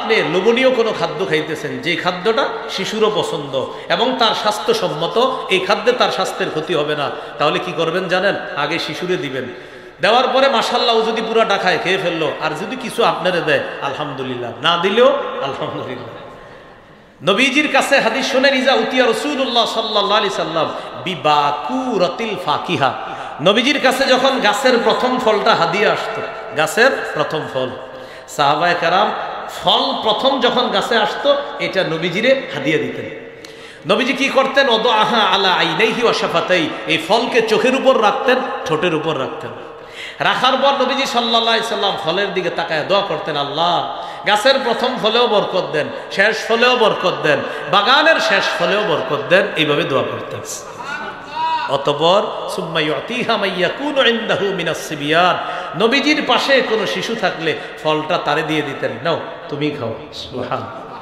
আপনি লোভনীয় কোনো খাদ্য খাইতেছেন, যে খাদ্যটা শিশুরও পছন্দ এবং তার স্বাস্থ্যসম্মত, এই খাদ্যে তার স্বাস্থ্যের ক্ষতি হবে না, তাহলে কি করবেন জানেন? আগে শিশুরে দিবেন। দেওয়ার পরে মাশাআল্লাহ ও যদি পুরাটা খায়, খেয়ে ফেললো, আর যদি কিছু আপনারে দেয় আলহামদুলিল্লাহ, না দিলেও আলহামদুলিল্লাহ। নবীজির কাছে হাদিস শুনেন, ইজা উতিয়া রাসূলুল্লাহ সাল্লাল্লাহু আলাইহি সাল্লাম বিবাকুরাতিল ফাকিহা, নবীজির কাছে যখন গাছের প্রথম ফলটা হাদিয়া আসতো, গাছের প্রথম ফল, সাহাবায়ে কেরাম ফল প্রথম যখন গাছে আসতো এটা নবীজিরে হাদিয়া দিতেন। নবীজি কি করতেন? ওয়াদাআহা আলা আইনাইহি ওয়া শাফাতাই, এই ফলকে চোখের উপর রাখতেন, ঠোঁটের উপর রাখতেন। রাখার পর নবীজি সাল্লাল্লাহু আলাইহি সাল্লাম ফলের দিকে তাকায় দোয়া করতেন, আল্লাহ গাছের প্রথম ফলেও বরকত দেন, শেষ ফলেও বরকত দেন, বাগানের শেষ ফলেও বরকত দেন, এইভাবে দোয়া করতেন। অতঃপর সুম্মা ইউতিহা মাইয়াকুনু ইনদাহু মিনাস সিবিয়ান, নবীজির পাশে কোনো শিশু থাকলে ফলটা তারে দিয়ে দিতেন, নাও তুমি খাও। সুবহানাল্লাহ।